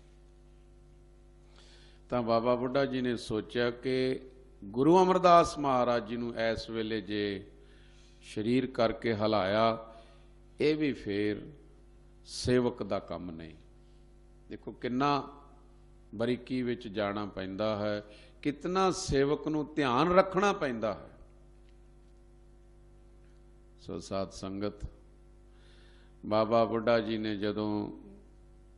ਤਾਂ ਬਾਬਾ ਬੁੱਢਾ ਜੀ ਨੇ ਸੋਚਿਆ ਕਿ ਗੁਰੂ ਅਮਰਦਾਸ ਮਹਾਰਾਜ ਜੀ ਨੂੰ ਇਸ ਵੇਲੇ ਜੇ ਸਰੀਰ ਕਰਕੇ ਹਲਾਇਆ, ਇਹ ਵੀ ਫੇਰ ਸੇਵਕ ਦਾ ਕੰਮ ਨਹੀਂ। ਦੇਖੋ ਕਿੰਨਾ ਬਰੀਕੀ ਵਿੱਚ ਜਾਣਾ ਪੈਂਦਾ ਹੈ, ਕਿਤਨਾ ਸੇਵਕ ਨੂੰ ਧਿਆਨ ਰੱਖਣਾ ਪੈਂਦਾ ਹੈ। ਸੋ ਸਾਧ ਸੰਗਤ, ਬਾਬਾ ਬੁੱਢਾ ਜੀ ਨੇ ਜਦੋਂ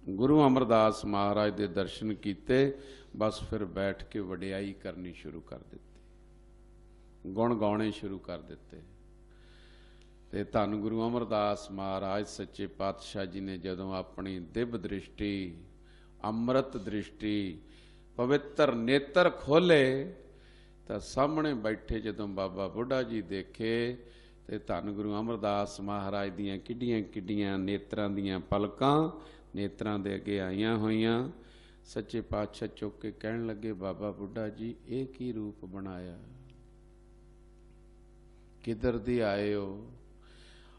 ਗੁਰੂ ਅਮਰਦਾਸ ਮਹਾਰਾਜ ਦੇ ਦਰਸ਼ਨ ਕੀਤੇ, ਬਸ ਫਿਰ ਬੈਠ ਕੇ ਵਡਿਆਈ ਕਰਨੀ ਸ਼ੁਰੂ ਕਰ ਦਿੱਤੀ, ਗੁਣ ਗਾਉਣੇ ਸ਼ੁਰੂ ਕਰ ਦਿੱਤੇ। ਤੇ ਧੰਨ ਗੁਰੂ ਅਮਰਦਾਸ ਮਹਾਰਾਜ ਸੱਚੇ ਪਾਤਸ਼ਾਹ ਜੀ ਨੇ ਜਦੋਂ ਆਪਣੀ ਦਿਵ ਦ੍ਰਿਸ਼ਟੀ, ਅੰਮ੍ਰਿਤ ਦ੍ਰਿਸ਼ਟੀ, ਪਵਿੱਤਰ ਨੇਤਰ ਖੋਲੇ ਤਾਂ ਸਾਹਮਣੇ ਬੈਠੇ ਜਦੋਂ ਬਾਬਾ ਬੁੱਢਾ ਜੀ ਦੇਖੇ ਤੇ ਧੰਨ ਗੁਰੂ ਅਮਰਦਾਸ ਮਹਾਰਾਜ ਦੀਆਂ ਕਿੱਡੀਆਂ ਕਿੱਡੀਆਂ ਨੇਤਰਾਂ ਦੀਆਂ ਪਲਕਾਂ ਨੇਤਰਾਂ ਦੇ ਅੱਗੇ ਆਈਆਂ ਹੋਈਆਂ। ਸੱਚੇ ਪਾਤਸ਼ਾਹ ਚੁੱਕ ਕੇ ਕਹਿਣ ਲੱਗੇ, ਬਾਬਾ ਬੁੱਢਾ ਜੀ ਇਹ ਕੀ ਰੂਪ ਬਣਾਇਆ, ਕਿੱਧਰ ਦੀ ਆਏ ਹੋ?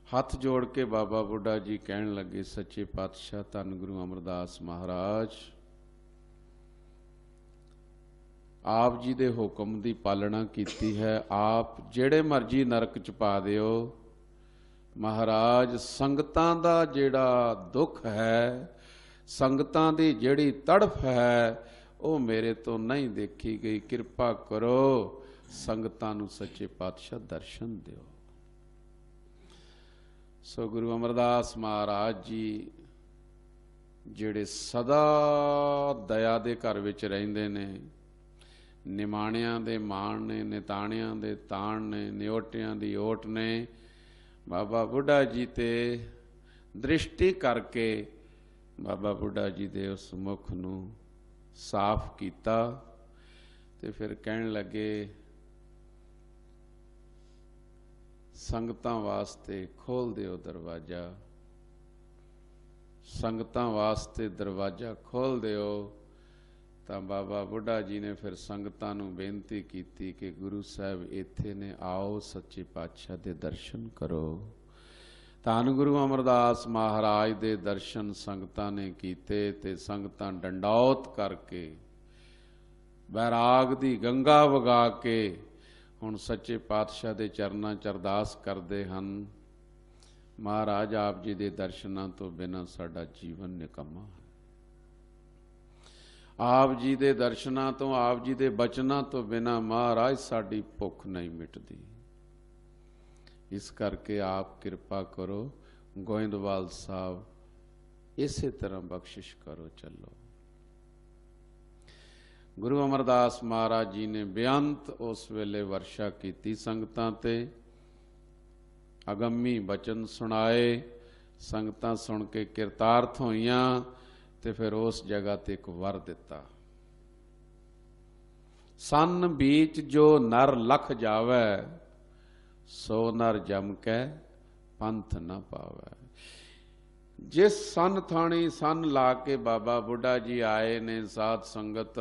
ਹੱਥ ਜੋੜ ਕੇ ਬਾਬਾ ਬੁੱਢਾ ਜੀ ਕਹਿਣ ਲੱਗੇ, ਸੱਚੇ ਪਾਤਸ਼ਾਹ ਧੰਨ ਗੁਰੂ ਅਮਰਦਾਸ ਮਹਾਰਾਜ, ਆਪ ਜੀ ਦੇ ਹੁਕਮ ਦੀ ਪਾਲਣਾ ਕੀਤੀ ਹੈ, ਆਪ ਜਿਹੜੇ ਮਰਜ਼ੀ ਨਰਕ ਚ ਪਾ ਦਿਓ, ਮਹਾਰਾਜ ਸੰਗਤਾਂ ਦਾ ਜਿਹੜਾ ਦੁੱਖ ਹੈ, ਸੰਗਤਾਂ ਦੀ ਜਿਹੜੀ ਤੜਫ ਹੈ, ਉਹ ਮੇਰੇ ਤੋਂ ਨਹੀਂ ਦੇਖੀ ਗਈ, ਕਿਰਪਾ ਕਰੋ ਸੰਗਤਾਂ ਨੂੰ ਸੱਚੇ ਪਾਤਸ਼ਾਹ ਦਰਸ਼ਨ ਦਿਓ। ਸੋ ਗੁਰੂ ਅਮਰਦਾਸ ਮਹਾਰਾਜ ਜੀ ਜਿਹੜੇ ਸਦਾ ਦਇਆ ਦੇ ਘਰ ਵਿੱਚ ਰਹਿੰਦੇ ਨੇ, ਨਿਮਾਣਿਆਂ ਦੇ ਮਾਣ ਨੇ, ਨਿਤਾਣਿਆਂ ਦੇ ਤਾਣ ਨੇ, ਨਿਓਟਿਆਂ ਦੀ ਓਟ ਨੇ, ਬਾਬਾ ਬੁੱਢਾ ਜੀ ਤੇ ਦ੍ਰਿਸ਼ਟੀ ਕਰਕੇ ਬਾਬਾ ਬੁੱਢਾ ਜੀ ਦੇ ਉਸ ਮੁਖ ਨੂੰ ਸਾਫ਼ ਕੀਤਾ ਤੇ ਫਿਰ ਕਹਿਣ ਲੱਗੇ, ਸੰਗਤਾਂ ਵਾਸਤੇ ਖੋਲ ਦਿਓ ਦਰਵਾਜ਼ਾ, ਸੰਗਤਾਂ ਵਾਸਤੇ ਦਰਵਾਜ਼ਾ ਖੋਲ ਦਿਓ। ਤਾਂ ਬਾਬਾ ਬੁੱਢਾ ਜੀ ਨੇ ਫਿਰ ਸੰਗਤਾਂ ਨੂੰ ਬੇਨਤੀ ਕੀਤੀ ਕਿ ਗੁਰੂ ਸਾਹਿਬ ਇੱਥੇ ਨੇ, ਆਓ ਸੱਚੇ ਪਾਤਸ਼ਾਹ ਦੇ ਦਰਸ਼ਨ ਕਰੋ। ਧੰਨ ਗੁਰੂ ਅਮਰਦਾਸ ਮਹਾਰਾਜ ਦੇ ਦਰਸ਼ਨ ਸੰਗਤਾਂ ਨੇ ਕੀਤੇ ਤੇ ਸੰਗਤਾਂ ਡੰਡੌਤ ਕਰਕੇ ਬੈਰਾਗ ਦੀ ਗੰਗਾ ਵਗਾ ਕੇ ਹੁਣ ਸੱਚੇ ਪਾਤਸ਼ਾਹ ਦੇ ਚਰਨਾਂ 'ਚ ਅਰਦਾਸ ਕਰਦੇ ਹਨ, ਮਹਾਰਾਜ ਆਪ ਜੀ ਦੇ ਦਰਸ਼ਨਾਂ ਤੋਂ ਬਿਨਾਂ ਸਾਡਾ ਜੀਵਨ ਨਿਕੰਮਾ ਹੈ। ਆਪ ਜੀ ਦੇ ਦਰਸ਼ਨਾਂ ਤੋਂ, ਆਪ ਜੀ ਦੇ ਬਚਨਾਂ ਤੋਂ ਬਿਨਾਂ ਮਹਾਰਾਜ ਸਾਡੀ ਭੁੱਖ ਨਹੀਂ ਮਿਟਦੀ। ਇਸ ਕਰਕੇ ਆਪ ਕਿਰਪਾ ਕਰੋ, ਗੋਇੰਦਵਾਲ ਸਾਹਿਬ ਇਸੇ ਤਰ੍ਹਾਂ ਬਖਸ਼ਿਸ਼ ਕਰੋ ਚੱਲੋ। ਗੁਰੂ ਅਮਰਦਾਸ ਮਹਾਰਾਜ ਜੀ ਨੇ ਬੇਅੰਤ ਉਸ ਵੇਲੇ ਵਰਸ਼ਾ ਕੀਤੀ ਸੰਗਤਾਂ ਤੇ, ਅਗੰਮੀ ਬਚਨ ਸੁਣਾਏ, ਸੰਗਤਾਂ ਸੁਣ ਕੇ ਕਿਰਤਾਰਥ ਹੋਈਆਂ ਤੇ ਫਿਰ ਉਸ ਜਗ੍ਹਾ ਤੇ ਇੱਕ ਵਰ ਦਿੱਤਾ, ਸੰਨ ਬੀਚ ਜੋ ਨਰ ਲਖ ਜਾਵੇ, ਸੋ ਨਰ ਜਮ ਕੇ ਪੰਥ ਨਾ ਪਾਵੇ। ਜਿਸ ਸੰਨ ਥਾਣੀ ਸੰਨ ਲਾ ਕੇ ਬਾਬਾ ਬੁੱਢਾ ਜੀ ਆਏ ਨੇ ਸਾਧ ਸੰਗਤ,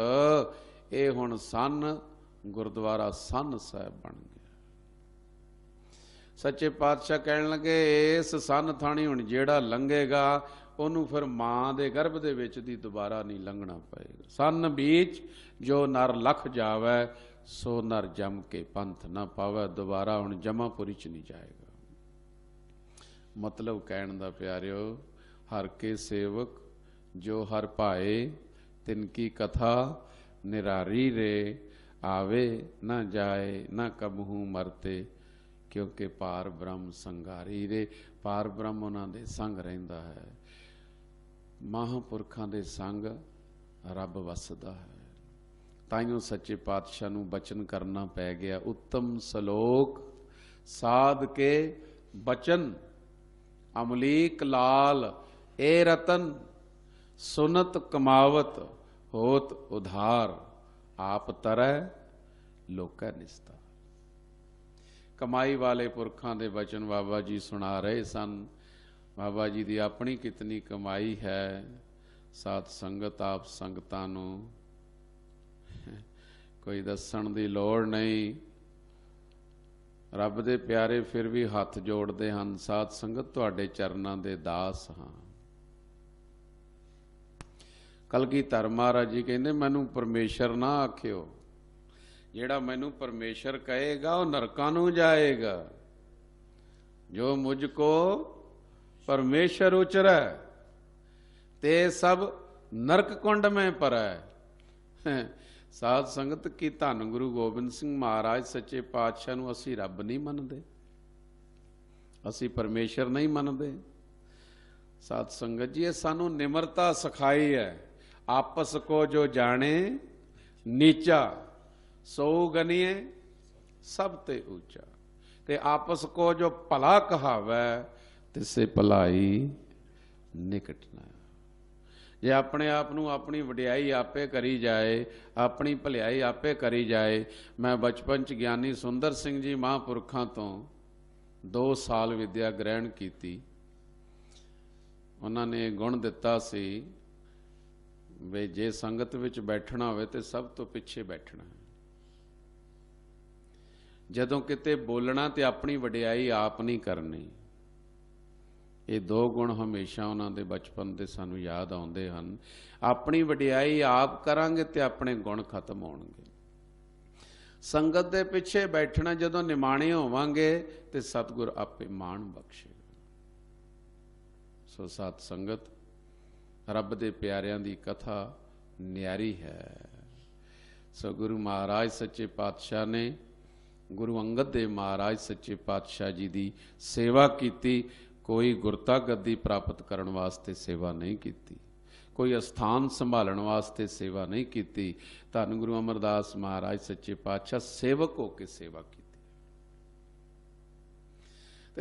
ਇਹ ਹੁਣ ਸੰਨ ਗੁਰਦੁਆਰਾ ਸੰਨ ਸਾਹਿਬ ਬਣ ਗਿਆ। ਸੱਚੇ ਪਾਤਸ਼ਾਹ ਕਹਿਣ ਲੱਗੇ, ਇਸ ਸੰਨ ਥਾਣੀ ਹੁਣ ਜਿਹੜਾ ਲੰਘੇਗਾ ਉਹਨੂੰ ਫਿਰ ਮਾਂ ਦੇ ਗਰਭ ਦੇ ਵਿੱਚ ਦੀ ਦੁਬਾਰਾ ਨਹੀਂ ਲੰਘਣਾ ਪਏਗਾ। ਸੰਨ ਬੀਚ ਜੋ ਨਰ ਲਖ ਜਾਵੇ, ਸੋ ਨਰ ਜਮ ਕੇ ਪੰਥ ਨਾ ਪਾਵੇ। ਦੁਬਾਰਾ ਹੁਣ ਜਮਾਪੁਰੀ ਚ ਨਹੀਂ ਜਾਏਗਾ। ਮਤਲਬ ਕਹਿਣ ਦਾ ਪਿਆਰਿਓ, ਹਰ ਕੇ ਸੇਵਕ ਜੋ ਹਰ ਭਾਏ, ਤਿਨ ਕੀ ਕਥਾ ਨਿਰਾਰੀ ਰੇ। ਆਵੇ ਨਾ ਜਾਏ ਨਾ ਕਬਹੂ ਮਰਤੇ, ਕਿਉਂਕਿ ਪਾਰ ਬ੍ਰਹਮ ਸੰਘਾਰੀ ਰੇ। ਪਾਰ ਬ੍ਰਹਮ ਉਹਨਾਂ ਦੇ ਸੰਗ ਰਹਿੰਦਾ ਹੈ। ਮਹਾਂਪੁਰਖਾਂ ਦੇ ਸੰਗ ਰੱਬ ਵਸਦਾ ਹੈ। ਤਾਈਓ ਸੱਚੇ ਪਾਤਸ਼ਾਹ ਨੂੰ ਬਚਨ ਕਰਨਾ ਪੈ ਗਿਆ, ਉੱਤਮ ਸਲੋਕ ਸਾਧ ਕੇ ਬਚਨ, ਅਮਲੀਕ ਲਾਲ ਏ ਰਤਨ। ਸੁਨਤ ਕਮਾਵਤ ਹੋਤ ਉਧਾਰ, ਆਪ ਤਰੈ ਲੋਕੈ ਨਿਸਤਾਰ। ਕਮਾਈ ਵਾਲੇ ਪੁਰਖਾਂ ਦੇ ਬਚਨ ਬਾਬਾ ਜੀ ਸੁਣਾ ਰਹੇ ਸਨ। ਬਾਬਾ ਜੀ ਦੀ ਆਪਣੀ ਕਿਤਨੀ ਕਮਾਈ ਹੈ। ਸਾਧ ਸੰਗਤ ਆਪ ਸੰਗਤਾਂ ਨੂੰ ਕੋਈ ਦੱਸਣ ਦੀ ਲੋੜ ਨਹੀਂ। ਰੱਬ ਦੇ ਪਿਆਰੇ ਫਿਰ ਵੀ ਹੱਥ ਜੋੜਦੇ ਹਨ, ਸਾਧ ਸੰਗਤ ਤੁਹਾਡੇ ਚਰਨਾਂ ਦੇ ਦਾਸ ਹਾਂ। ਕਲਗੀਧਰ ਮਹਾਰਾਜ ਜੀ ਕਹਿੰਦੇ, ਮੈਨੂੰ ਪਰਮੇਸ਼ਰ ਨਾ ਆਖਿਓ। ਜਿਹੜਾ ਮੈਨੂੰ ਪਰਮੇਸ਼ਰ ਕਹੇਗਾ ਉਹ ਨਰਕਾਂ ਨੂੰ ਜਾਏਗਾ। ਜੋ ਮੁਝ ਕੋ परमेश्वर उचरै, ते सब नरक कुंड में परै। साध संगत की धन गुरु गोबिंद सिंह महाराज सच्चे पातशाह नूं असीं रब नहीं मनदे, असीं परमेश्वर नहीं मनदे। साध संगत जी, सानू निमरता सिखाई है। आपस को जो जाने नीचा, सो गनिए सब ते ऊंचा। ते आपस को जो भला कहावै, तिसे भलाई निकट न। जे अपने आप नूं अपनी वडियाई आपे करी जाए, अपनी भलियाई आपे करी जाए। मैं बचपन च ज्ञानी सुंदर सिंह जी महापुरखों तो 2 साल विद्या ग्रहण की। उन्होंने गुण दिता सी वे जे संगत विच बैठना होवे ते सब तो पिछे बैठना है। जदों किते बोलना ते अपनी वडियाई आप नहीं करनी। ये 2 गुण हमेशा उन्होंने बचपन के सानू याद आउंदे हन। अपनी वडियाई आप करांगे ते अपने गुण खत्म होणगे। संगत दे पिछे बैठना, जदों निमाणे होवांगे ते सतगुर आपे मान बख्शेगा। सो साध संगत, रब दे प्यारियां दी कथा न्यारी है। सो गुरु महाराज सच्चे पातशाह ने गुरु अंगद देव महाराज सच्चे पातशाह जी की सेवा की। कोई गुरता गद्दी प्राप्त करने वास्ते सेवा नहीं की, कोई अस्थान संभालने वास्ते सेवा नहीं की। धन गुरु अमरदास महाराज सच्चे पातशाह सेवक होकर सेवा की।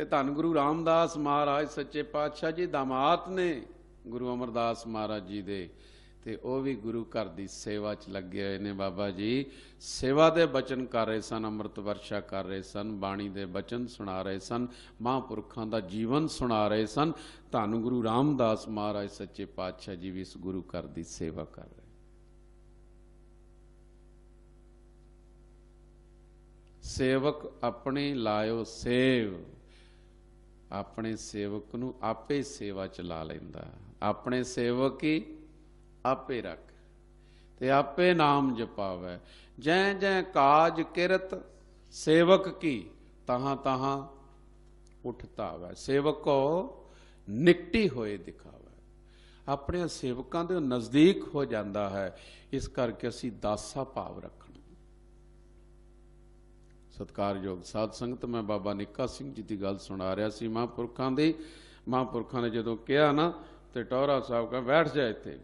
धन गुरु रामदास महाराज सच्चे पातशाह जी दामाद ने गुरु अमरदास महाराज जी दे, ते वह भी गुरु घर की सेवा च लगे हुए ने। बाबा जी सेवा दे बचन कर रहे सन, अमृत वर्षा कर रहे सन, बाणी दे बचन सुना रहे सन, महापुरखों का जीवन सुना रहे सन। धन गुरु रामदास महाराज सच्चे पातशाह जी भी इस गुरु घर की सेवा कर रहे। सेवक अपने लायो सेव, अपने सेवक नूं आपे सेवा च ला लैंदा। अपने सेवक ही आपे रख ते आपे नाम जपावै। जै जै काज किरत सेवक की, तहां तहां उठतावै। सेवक को निकटी होए दिखावै। अपने सेवकां दे नज़दीक हो जाता है। इस करके असीं दासा भाव रखना। सत्कारयोग साध संगत, मैं बाबा निक्का सिंह जी की गल सुना रहा सी महापुरखों की। महापुरखों ने जदों कहा ना, तो टौहरा साहब कहा बैठ जाए इत्थे।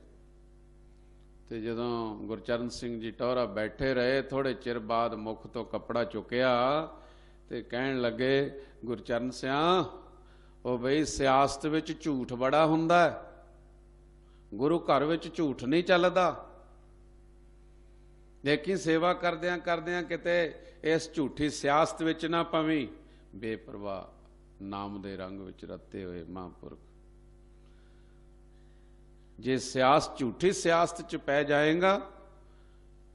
तो जदों गुरचरण सिंह जी टौहरा बैठे रहे, थोड़े चिर बाद मुख तो कपड़ा चुकया तो कहन लगे, गुरचरण सिया ओ बई सियासत विच झूठ बड़ा हुंदा है, गुरु घर विच झूठ नहीं चलदा। देखी सेवा करदियां करदियां किते इस झूठी सियासत विच ना पवी। बेपरवाह नाम दे रंग विच रते हुए महापुरख, जे सियासत झूठी सियासत च पै जाएगा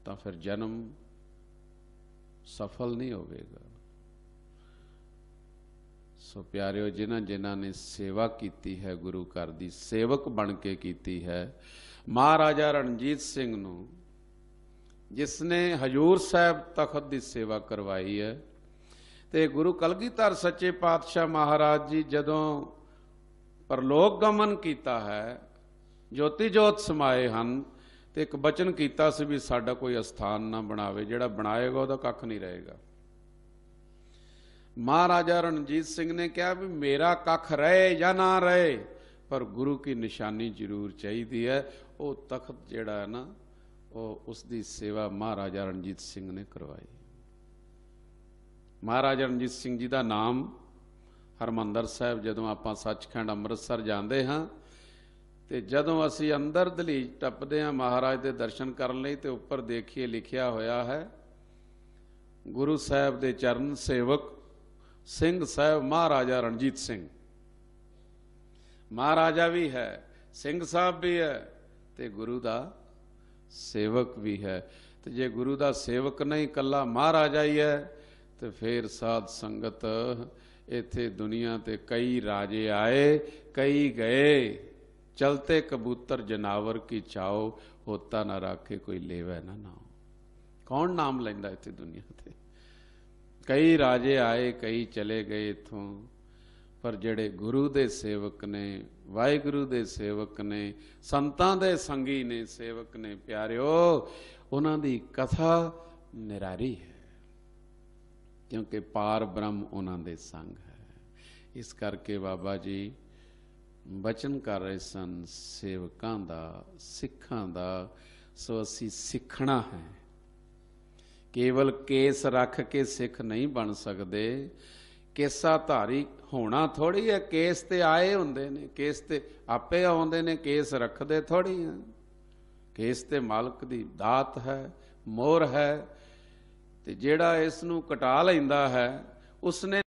तो फिर जन्म सफल नहीं होगा। सो प्यारिओ, जिन्हां जिन्हां ने सेवा कीती है गुरु घर दी, सेवक बन के कीती है, महाराजा रणजीत सिंह नूं जिसने हजूर साहब तखत की सेवा करवाई है, तो गुरु कलगीधर सच्चे पातशाह महाराज जी जदों परलोक गमन किया है, ज्योति जोत समाए हैं, तो एक बचन किया सी भी साडा कोई अस्थान ना बनावे, जिहड़ा बनाएगा वह कख नहीं रहेगा। महाराजा रणजीत सिंह ने कहा भी मेरा कख रहे या ना रहे, पर गुरु की निशानी जरूर चाहिए है। वो तखत जिहड़ा है ना, उसकी सेवा महाराजा रणजीत सिंह ने करवाई। महाराजा रणजीत सिंह जी का नाम हरमंदर साहब जदों आपां सचखंड अमृतसर जाते हाँ, तो जदों असी अंदर दहलीज टपदे हाँ महाराज के दर्शन करने लई, तो उपर देखिए लिखिया होया है, गुरु साहब के चरण सेवक सिंह साहब महाराजा रणजीत सिंह। महाराजा भी है, सिंह साहब भी है, तो गुरु का सेवक भी है। तो जे गुरु का सेवक नहीं कला महाराजा ही है, तो फिर साध संगत इत्थे दुनिया ते कई राजे आए कई गए, चलते कबूतर जनावर की चाओ, होता ना राखे कोई लेवे ना नाओ। कौन नाम लैंदा इत्थे दुनिया ते? कई राजे आए कई चले गए इथों, पर जिहड़े गुरु दे सेवक ने, वाहिगुरु दे सेवक ने, संतां दे संगी ने, सेवक ने, प्यारिओ, उन्हां दी कथा निरारी है, क्योंकि पार ब्रह्म उन्हां दे संग है। इस करके बाबा जी बचन कर रहे सन सेवकां दा, सिखां दा। सो असी सिखना है, केवल केस रख के सिख नहीं बन सकते। केसा धारी होना थोड़ी है, केस ते आए हुंदे ने, केस ते आपे आउंदे ने, केस रखदे थोड़ी हैं। केस ते मालक दी दात है, मोहर है, ते जिहड़ा इस नूं कटा लैंदा है उसने